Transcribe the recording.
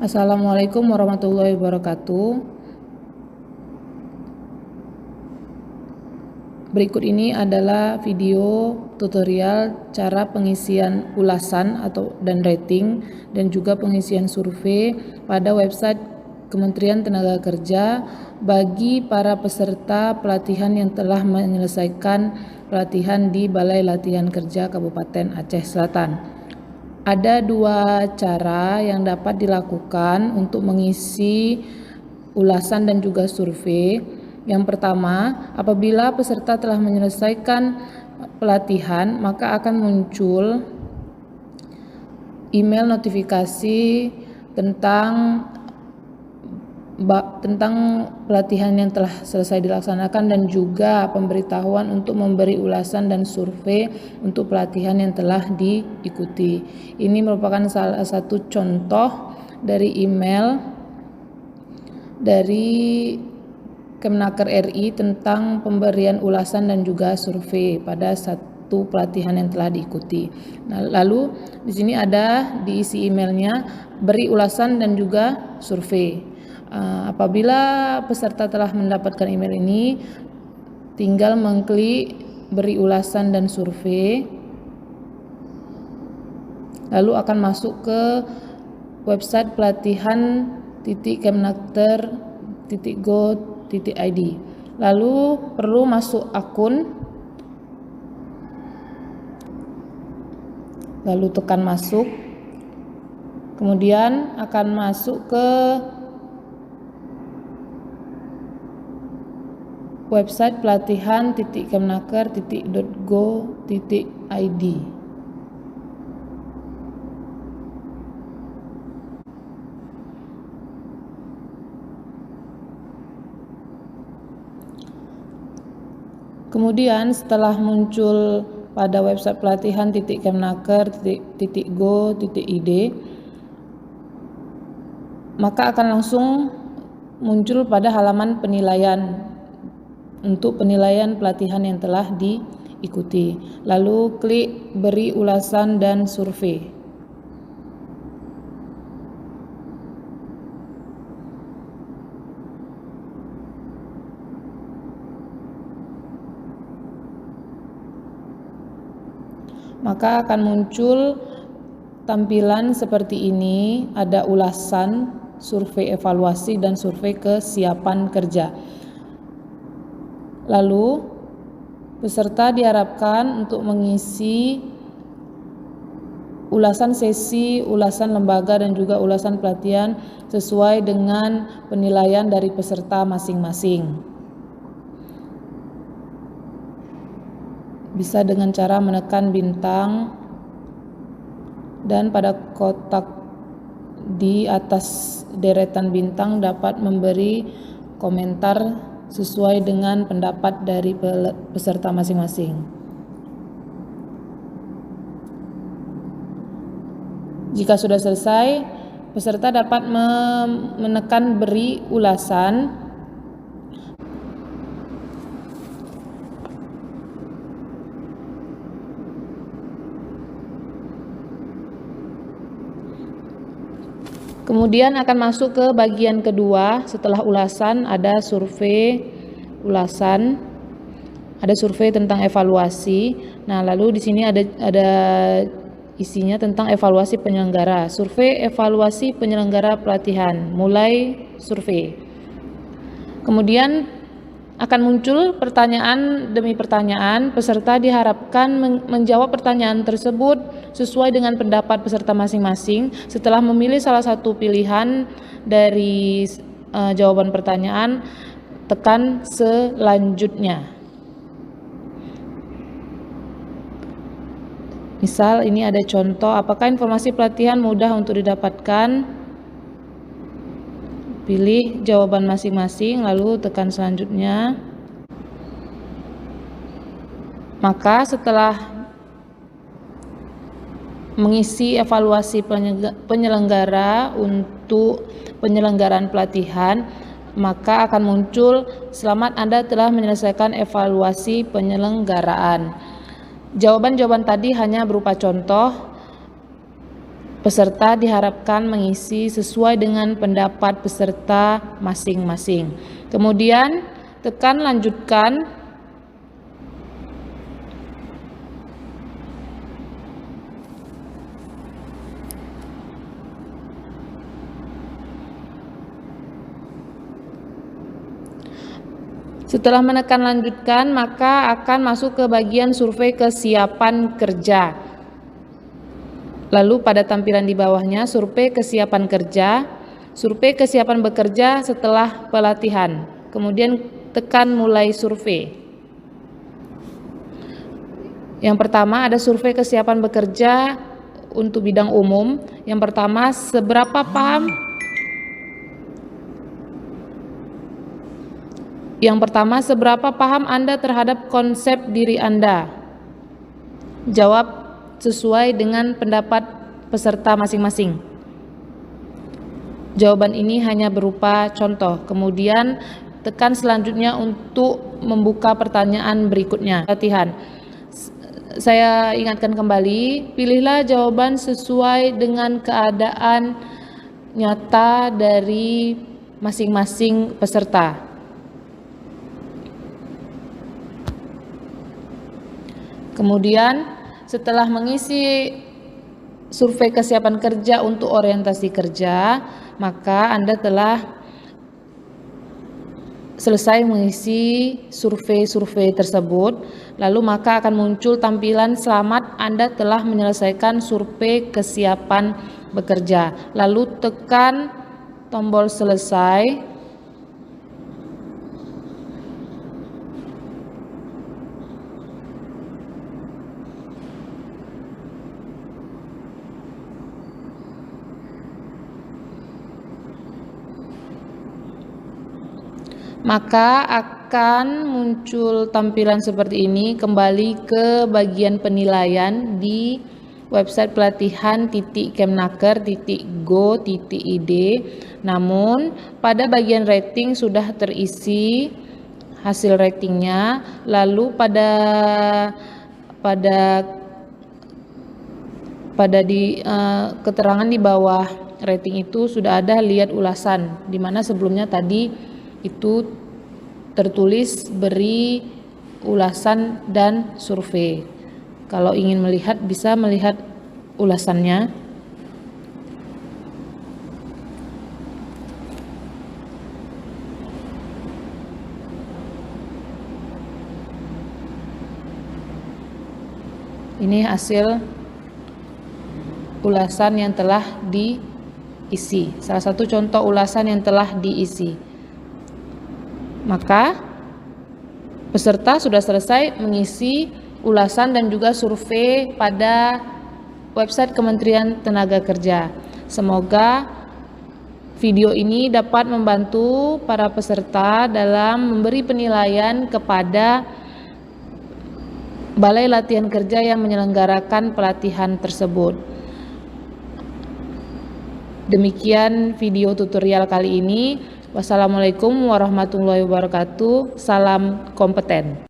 Assalamualaikum warahmatullahi wabarakatuh. Berikut ini adalah video tutorial cara pengisian ulasan dan rating dan juga pengisian survei pada website Kementerian Tenaga Kerja bagi para peserta pelatihan yang telah menyelesaikan pelatihan di Balai Latihan Kerja Kabupaten Aceh Selatan. Ada dua cara yang dapat dilakukan untuk mengisi ulasan dan juga survei. Yang pertama, apabila peserta telah menyelesaikan pelatihan, maka akan muncul email notifikasi tentang pelatihan yang telah selesai dilaksanakan dan juga pemberitahuan untuk memberi ulasan dan survei untuk pelatihan yang telah diikuti. Ini merupakan salah satu contoh dari email dari Kemenaker RI tentang pemberian ulasan dan juga survei pada satu pelatihan yang telah diikuti. Nah, lalu di sini ada diisi emailnya, beri ulasan dan juga survei. Apabila peserta telah mendapatkan email ini, tinggal mengklik beri ulasan dan survei, lalu akan masuk ke website pelatihan.kemenaker.go.id. Lalu perlu masuk akun, lalu tekan masuk, kemudian akan masuk ke website pelatihan.kemenaker.go.id. Kemudian setelah muncul pada website pelatihan.kemenaker.go.id, maka akan langsung muncul pada halaman penilaian untuk penilaian pelatihan yang telah diikuti. Lalu klik beri ulasan dan survei. Maka akan muncul tampilan seperti ini, ada ulasan, survei evaluasi, dan survei kesiapan kerja. Lalu peserta diharapkan untuk mengisi ulasan sesi, ulasan lembaga, dan juga ulasan pelatihan sesuai dengan penilaian dari peserta masing-masing. Bisa dengan cara menekan bintang dan pada kotak di atas deretan bintang dapat memberi komentar sesuai dengan pendapat dari peserta masing-masing. Jika sudah selesai, peserta dapat menekan beri ulasan. Kemudian akan masuk ke bagian kedua. Setelah ulasan ada survei ulasan, ada survei tentang evaluasi. Nah, lalu di sini ada isinya tentang evaluasi penyelenggara. Survei evaluasi penyelenggara pelatihan, mulai survei. Kemudian akan muncul pertanyaan demi pertanyaan. Peserta diharapkan menjawab pertanyaan tersebut sesuai dengan pendapat peserta masing-masing. Setelah memilih salah satu pilihan dari jawaban pertanyaan, tekan selanjutnya. Misal ini ada contoh, apakah informasi pelatihan mudah untuk didapatkan? Pilih jawaban masing-masing, lalu tekan selanjutnya. Maka setelah mengisi evaluasi penyelenggara untuk penyelenggaraan pelatihan, maka akan muncul selamat Anda telah menyelesaikan evaluasi penyelenggaraan. Jawaban-jawaban tadi hanya berupa contoh. Peserta diharapkan mengisi sesuai dengan pendapat peserta masing-masing. Kemudian tekan lanjutkan. Setelah menekan lanjutkan, maka akan masuk ke bagian survei kesiapan kerja. Lalu pada tampilan di bawahnya survei kesiapan kerja, survei kesiapan bekerja setelah pelatihan. Kemudian tekan mulai survei. Yang pertama ada survei kesiapan bekerja untuk bidang umum. Yang pertama, seberapa paham Anda terhadap konsep diri Anda? Jawab sesuai dengan pendapat peserta masing-masing. Jawaban ini hanya berupa contoh. Kemudian tekan selanjutnya untuk membuka pertanyaan berikutnya. Latihan. Saya ingatkan kembali, pilihlah jawaban sesuai dengan keadaan nyata dari masing-masing peserta. Kemudian setelah mengisi survei kesiapan kerja untuk orientasi kerja, maka Anda telah selesai mengisi survei-survei tersebut. Lalu maka akan muncul tampilan selamat Anda telah menyelesaikan survei kesiapan bekerja. Lalu tekan tombol selesai. Maka akan muncul tampilan seperti ini. Kembali ke bagian penilaian di website pelatihan.kemnaker.go.id. Namun pada bagian rating sudah terisi hasil ratingnya. Lalu keterangan di bawah rating itu sudah ada lihat ulasan, di mana sebelumnya tadi itu tertulis beri ulasan dan survei. Kalau ingin melihat bisa melihat ulasannya. Ini hasil ulasan yang telah diisi. Salah satu contoh ulasan yang telah diisi. Maka peserta sudah selesai mengisi ulasan dan juga survei pada website Kementerian Tenaga Kerja. Semoga video ini dapat membantu para peserta dalam memberi penilaian kepada Balai Latihan Kerja yang menyelenggarakan pelatihan tersebut. Demikian video tutorial kali ini. Wassalamualaikum warahmatullahi wabarakatuh. Salam kompeten.